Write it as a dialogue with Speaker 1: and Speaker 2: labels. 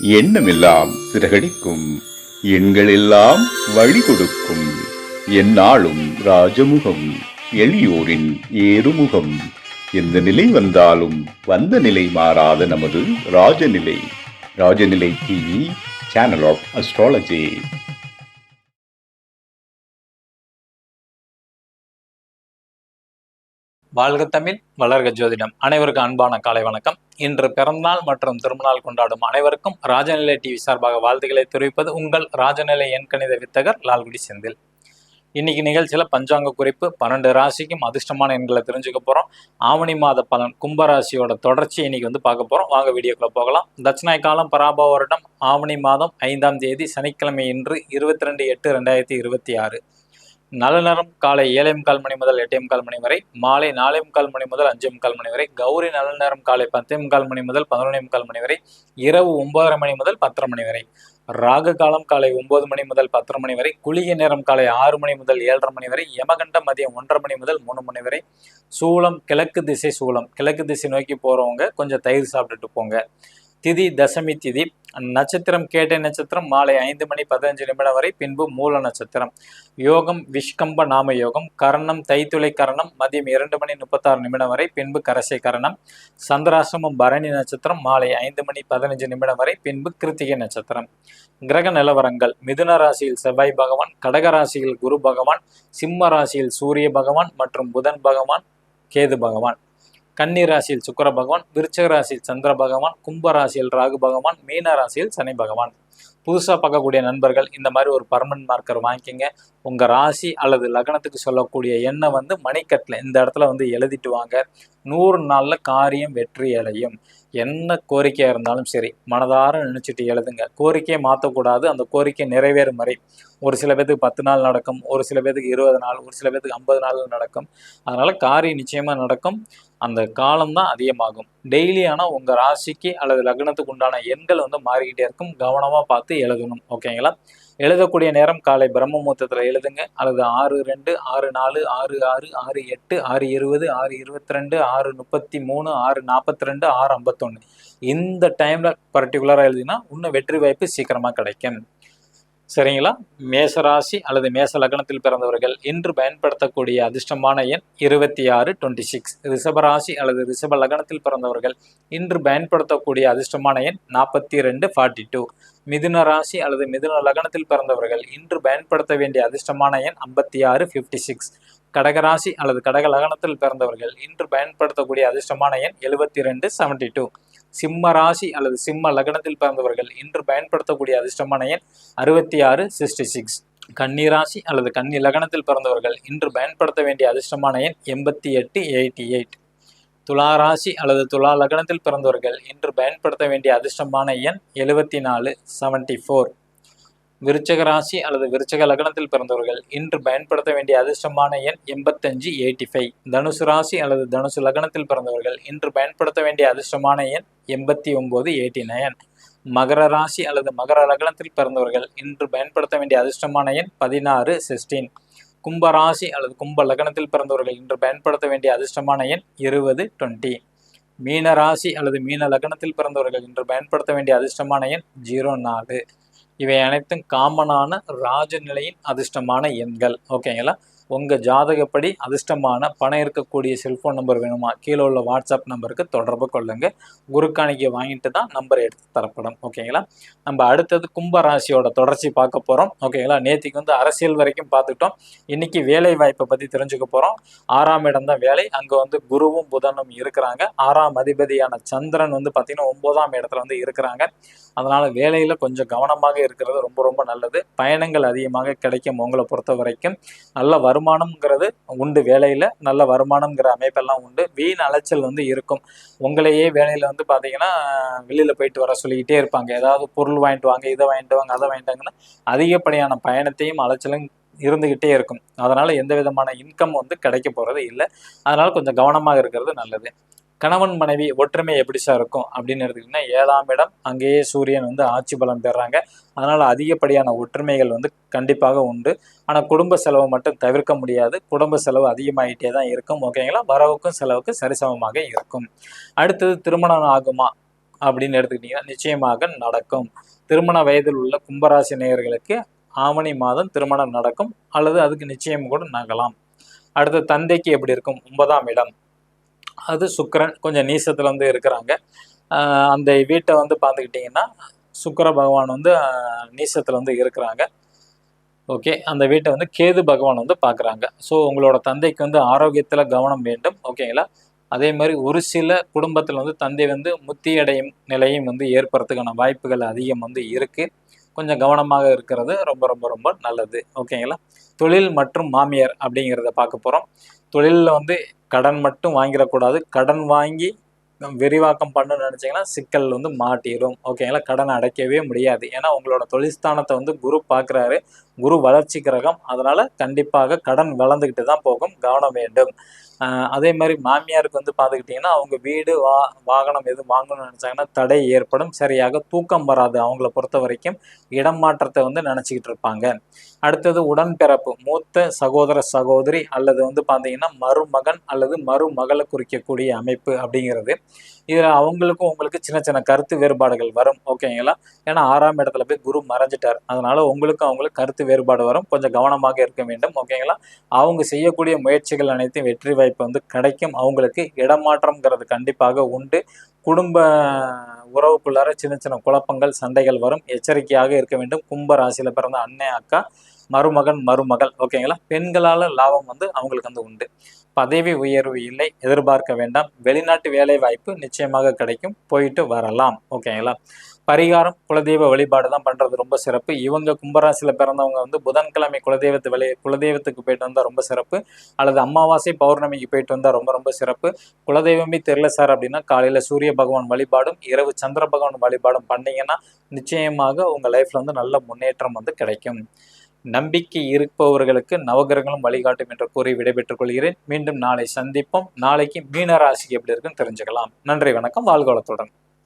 Speaker 1: எண்ணமெல்லாம் சிறகடிக்கும், எண்களெல்லாம் வழி கொடுக்கும், எந்நாளும் ராஜமுகம், எளியோரின் ஏறுமுகம். எந்த நிலை வந்தாலும் வந்த நிலை மாறாத நமது Rajanilai. Rajanilai TV, channel of astrology.
Speaker 2: வாழ்க தமிழ், வளர்க ஜோதிடம். அனைவருக்கும் அன்பான காலை வணக்கம். இன்று பிறந்தநாள் மற்றும் திருமணநாள் கொண்டாடும் அனைவருக்கும் ராஜநிலை டிவி சார்பாக வாழ்த்துக்களை தெரிவிப்பது உங்கள் ராஜநிலை எண்கணித வித்தகர் லால்குடி செந்தில். இன்னைக்கு நிகழ்ச்சியில பஞ்சாங்க குறிப்பு, 12 ராசிக்கும் அதிர்ஷ்டமான எண்களை தெரிஞ்சுக்க போறோம். ஆவணி மாத பலன், கும்பராசியோட தொடர்ச்சி இன்னைக்கு பார்க்க போறோம். வாங்க வீடியோக்குள்ள போகலாம். தட்சிணாய காலம் பராப வருடம் ஆவணி மாதம் 5ஆம் தேதி சனிக்கிழமை, இன்று 22/8/2026. நல்ல நேரம் காலை 7:45 மணி முதல் 8:45 மணி வரை, மாலை 4:45 மணி முதல் 5:45 மணி வரை, கௌரி நல்ல நேரம் காலை 10:45 மணி முதல் 11:45 மணி வரை, இரவு 9:30 மணி முதல் 10:30 மணி வரை, ராகு காலம் காலை 9 மணி முதல் 10:30 மணி வரை, குளிகை நேரம் காலை 6 மணி முதல் 7:30 மணி வரை, யமகண்டம் மதியம் 1:30 மணி முதல் 3 மணி வரை, சூலம் கிழக்கு திசை, சூலம் கிழக்கு திசை நோக்கி போறவங்க கொஞ்சம் தயிர் சாப்பிட்டுட்டு போங்க. திதி தசமி திதி. நட்சத்திரம் கேட்டை நட்சத்திரம் மாலை 5 மணி 15 நிமிடம் வரை, பின்பு மூல நட்சத்திரம். யோகம் விஷ்கம்ப நாம யோகம். கரணம் தைத்துளை கரணம் மதியம் 2 மணி 36 நிமிடம் வரை, பின்பு கரசை கரணம். சந்திராசிரமம் பரணி நட்சத்திரம் மாலை 5 மணி 15 நிமிடம் வரை, பின்பு கிருத்திகை நட்சத்திரம். கிரக நிலவரங்கள்: மிதுன ராசியில் செவ்வாய் பகவான், கடக ராசியில் குரு பகவான், சிம்ம ராசியில் சூரிய பகவான் மற்றும் புதன் பகவான், கேது பகவான். கன்னி ராசியில் சுக்கிர பகவான், விருச்சிக ராசியில் சந்திர பகவான், கும்ப ராசியில் ராகு பகவான், மீன ராசியில் சனி பகவான். புதுசாக பார்க்கக்கூடிய நண்பர்கள் இந்த மாதிரி ஒரு பர்மனன்ட் மார்க்கர் வாங்கிக்கங்க. உங்கள் ராசி அல்லது லக்னத்துக்கு சொல்லக்கூடிய எண்ணை மணிக்கட்டில் இந்த இடத்துல எழுதிட்டு வாங்க. 100 நாளில் காரியம் வெற்றி அடையும். என்ன கோரிக்கையாக இருந்தாலும் சரி, மனதார நினச்சிட்டு எழுதுங்க. கோரிக்கையை மாற்றக்கூடாது, அந்த கோரிக்கை நிறைவேறும் வரை. ஒரு சில பேத்துக்கு 10 நாள் நடக்கும், ஒரு சில பேத்துக்கு 20 நாள், ஒரு சில பேத்துக்கு 50 நாள் நடக்கும். அதனால் காரியம் நிச்சயமாக நடக்கும். அந்த காலம்தான் அதிகமாகும். டெய்லி ஆனால் உங்கள் ராசிக்கு அல்லது லக்னத்துக்கு உண்டான எண்கள் மாறிக்கிட்டே இருக்கும். கவனமாக பார்த்து எழுதணும். ஓகேங்களா? எழுதக்கூடிய நேரம் காலை பிரம்ம முகூர்த்தத்தில் எழுதுங்க, அல்லது 6:02, 6:04, 6:06, 6:08, 6:20, 6:22, 6:33, 6:42, 6:51 இந்த டைமில் பர்டிகுலராக எழுதினா இன்னும் வெற்றி வாய்ப்பு சீக்கிரமாக கிடைக்கும். சரிங்களா? மேசராசி அல்லது மேச லக்னத்தில் பிறந்தவர்கள் இன்று பயன்படுத்தக்கூடிய அதிர்ஷ்டமான எண் 2626. ரிஷபராசி அல்லது ரிஷப லக்னத்தில் பிறந்தவர்கள் இன்று பயன்படுத்தக்கூடிய அதிர்ஷ்டமான எண் 4242. மிதுன ராசி அல்லது மிதுன லக்னத்தில் பிறந்தவர்கள் இன்று பயன்படுத்த வேண்டிய அதிர்ஷ்டமான எண் 5656. கடகராசி அல்லது கடக லக்னத்தில் பிறந்தவர்கள் இன்று பயன்படுத்தக்கூடிய அதிர்ஷ்டமான எண் 7272. சிம்ம ராசி அல்லது சிம்ம லக்னத்தில் பிறந்தவர்கள் இன்று பயன்படுத்தக்கூடிய அதிர்ஷ்டமான எண் 6666. கன்னி ராசி அல்லது கன்னி லக்னத்தில் பிறந்தவர்கள் இன்று பயன்படுத்த வேண்டிய அதிர்ஷ்டமான எண் 8888. துலா ராசி அல்லது துலா லக்னத்தில் பிறந்தவர்கள் இன்று பயன்படுத்த வேண்டிய அதிர்ஷ்டமான எண் 7474. விருச்சக ராசி அல்லது விருச்சக லக்னத்தில் பிறந்தவர்கள் இன்று பயன்படுத்த வேண்டிய அதிர்ஷ்டமான எண் 8585. தனுசு ராசி அல்லது தனுசு லக்னத்தில் பிறந்தவர்கள் இன்று பயன்படுத்த வேண்டிய அதிர்ஷ்டமான எண் 8989. மகர ராசி அல்லது மகர லக்னத்தில் பிறந்தவர்கள் இன்று பயன்படுத்த வேண்டிய அதிர்ஷ்டமான எண் 1616. கும்ப ராசி அல்லது கும்ப லக்னத்தில் பிறந்தவர்கள் இன்று பயன்படுத்த வேண்டிய அதிர்ஷ்டமான எண் 2020. மீன ராசி அல்லது மீன லக்னத்தில் பிறந்தவர்கள் இன்று பயன்படுத்த வேண்டிய அதிர்ஷ்டமான எண் 04. இவை அனைத்தும் காமனான ராஜநிலையின் அதிர்ஷ்டமான எண்கள். ஓகேங்களா? உங்கள் ஜாதகப்படி அதிர்ஷ்டமான பணம் இருக்கக்கூடிய செல்ஃபோன் நம்பர் வேணுமா? கீழே உள்ள வாட்ஸ்அப் நம்பருக்கு தொடர்பு கொள்ளுங்க. குருக்காணிக்கை வாங்கிட்டு தான் நம்பர் எடுத்து தரப்படும். ஓகேங்களா? நம்ம அடுத்தது கும்ப ராசியோட தொடர்ச்சி பார்க்க போகிறோம். ஓகேங்களா? நேற்றுக்கு அரசியல் வரைக்கும் பார்த்துட்டோம். இன்னைக்கு வேலை வாய்ப்பை பற்றி தெரிஞ்சுக்க போகிறோம். 6ஆம் இடம் தான் வேலை. அங்கே குருவும் புதனும் இருக்கிறாங்க. 6ஆம் அதிபதியான சந்திரன் பார்த்தீங்கன்னா 9ஆம் இடத்துல இருக்கிறாங்க. அதனால வேலையில கொஞ்சம் கவனமாக இருக்கிறது ரொம்ப ரொம்ப நல்லது. பயணங்கள் அதிகமாக கிடைக்கும். உங்களை பொறுத்த வரைக்கும் நல்ல வருமானம்ங்கிறது உண்டு. வேலையில நல்ல வருமானம்ங்கிற அமைப்பெல்லாம் உண்டு. வீண் அலைச்சல் இருக்கும். உங்களையே வேலையில பார்த்தீங்கன்னா வெளியில போயிட்டு வர சொல்லிக்கிட்டே இருப்பாங்க. ஏதாவது பொருள் வாங்கிட்டு வாங்க, இதை வாங்கிட்டு வாங்க, அதை வாங்கிட்டாங்கன்னா அதிகப்படியான பயணத்தையும் அலைச்சலும் இருந்துகிட்டே இருக்கும். அதனால எந்த விதமான இன்கம் கிடைக்க போறது இல்லை. அதனால கொஞ்சம் கவனமாக இருக்கிறது நல்லது. கணவன் மனைவி ஒற்றுமை எப்படி சார் இருக்கும் அப்படின்னு எடுத்துக்கிட்டிங்கன்னா 7ஆம் இடம், அங்கேயே சூரியன் ஆட்சி பலம் பெறாங்க. அதனால் அதிகப்படியான ஒற்றுமைகள் கண்டிப்பாக உண்டு. ஆனால் குடும்ப செலவு மட்டும் தவிர்க்க முடியாது. குடும்ப செலவு அதிகமாகிட்டே தான் இருக்கும். ஓகேங்களா? வரவுக்கும் செலவுக்கும் சரிசமமாக இருக்கும். அடுத்தது திருமணம் ஆகுமா? அப்படின்னு எடுத்துக்கிட்டீங்கன்னா நிச்சயமாக நடக்கும். திருமண வயதில் உள்ள கும்பராசி நேயர்களுக்கு ஆவணி மாதம் திருமணம் நடக்கும், அல்லது அதுக்கு நிச்சயம் கூட நகலாம். அடுத்து தந்தைக்கு எப்படி இருக்கும்? 9ஆம் இடம், அது சுக்கிரன் கொஞ்சம் நீசத்துல வந்து இருக்கிறாங்க. அந்த வீட்டை வந்து பார்த்துக்கிட்டிங்கன்னா சுக்கிர பகவான் வந்து நீசத்துல வந்து இருக்கிறாங்க. ஓகே, அந்த வீட்டை வந்து கேது பகவான் வந்து பார்க்குறாங்க. ஸோ உங்களோட தந்தைக்கு வந்து ஆரோக்கியத்தில் கவனம் வேண்டும். ஓகேங்களா? அதே மாதிரி ஒரு சில குடும்பத்தில் வந்து தந்தை வந்து முத்தியடையும் நிலையும் வந்து ஏற்படுறதுக்கான வாய்ப்புகள் அதிகம் வந்து இருக்குது. கொஞ்சம் கவனமாக இருக்கிறது ரொம்ப ரொம்ப ரொம்ப நல்லது. ஓகேங்களா? தொழில் மற்றும் மாமியார் அப்படிங்கிறத பார்க்க போகிறோம். தொழிலில் வந்து கடன் மட்டும் வாங்கிடக்கூடாது. கடன் வாங்கி விரிவாக்கம் பண்ணணும்னு நினச்சிங்கன்னா சிக்கல் வந்து மாட்டிடும். ஓகேங்களா? கடனை அடைக்கவே முடியாது. ஏன்னா உங்களோட தொழில் ஸ்தானத்தை வந்து குரு பார்க்குறாரு. குரு வளர்ச்சி கிரகம். அதனால கண்டிப்பாக கடன் வளர்ந்துக்கிட்டு தான் போகும். கவனம் வேண்டும். அதே மாதிரி மாமியாருக்கு வந்து பார்த்துக்கிட்டிங்கன்னா அவங்க வீடு வாகனம் எதுவும் வாங்கணும்னு நினச்சாங்கன்னா தடை ஏற்படும். சரியாக தூக்கம் வராது. அவங்கள பொறுத்த வரைக்கும் இடம் மாற்றத்தை வந்து நினச்சிக்கிட்டு இருப்பாங்க. அடுத்தது உடன்பிறப்பு, மூத்த சகோதர சகோதரி அல்லது வந்து பார்த்தீங்கன்னா மருமகன் அல்லது மருமகளை குறிக்கக்கூடிய அமைப்பு அப்படிங்கிறது. இதில் அவங்களுக்கும் உங்களுக்கு சின்ன சின்ன கருத்து வேறுபாடுகள் வரும். ஓகேங்களா? ஏன்னா 6ஆம் இடத்துல போய் குரு மறைஞ்சிட்டார். அதனால உங்களுக்கும் அவங்களுக்கு கருத்து வேறுபாடு வரும். கொஞ்சம் கவனமாக இருக்க வேண்டும். ஓகேங்களா? அவங்க செய்யக்கூடிய முயற்சிகள் அனைத்தும் வெற்றி வாய்ப்பு வந்து கிடைக்கும். அவங்களுக்கு இடமாற்றம்ங்கிறது கண்டிப்பாக உண்டு. குடும்ப உறவுக்குள்ளார சின்ன சின்ன குழப்பங்கள், சண்டைகள் வரும். எச்சரிக்கையாக இருக்க வேண்டும். கும்ப ராசியில பிறந்த அண்ணன், அக்கா, மருமகன், மருமகள். ஓகேங்களா? பெண்களால லாபம் வந்து அவங்களுக்கு வந்து உண்டு. பதவி உயர்வு இல்லை, எதிர்பார்க்க வேண்டாம். வெளிநாட்டு வேலை வாய்ப்பு நிச்சயமாக கிடைக்கும். போயிட்டு வரலாம். ஓகேங்களா? பரிகாரம் குலதெய்வ வழிபாடு தான் பண்றது ரொம்ப சிறப்பு. இவங்க கும்பராசியில பிறந்தவங்க வந்து புதன்கிழமை குலதெய்வத்துக்கு போயிட்டு வந்தா ரொம்ப சிறப்பு. அல்லது அமாவாசை பௌர்ணமிக்கு போயிட்டு வந்தா ரொம்ப ரொம்ப சிறப்பு. குலதெய்வமே தெரியல சார் அப்படின்னா காலையில சூரிய பகவான் வழிபாடும் இரவு சந்திர பகவான் வழிபாடும் பண்ணீங்கன்னா நிச்சயமாக உங்க லைஃப்ல வந்து நல்ல முன்னேற்றம் வந்து கிடைக்கும். நம்பிக்கை இருப்பவர்களுக்கு நவகிரகங்களும் வழிகாட்டும் என்று கூறி விடைபெற்றுக் கொள்கிறேன். மீண்டும் நாளை சந்திப்போம். நாளைக்கு மீன ராசி எப்படி இருக்குன்னு தெரிஞ்சுக்கலாம். நன்றி, வணக்கம், வாழ்க வளத்துடன்.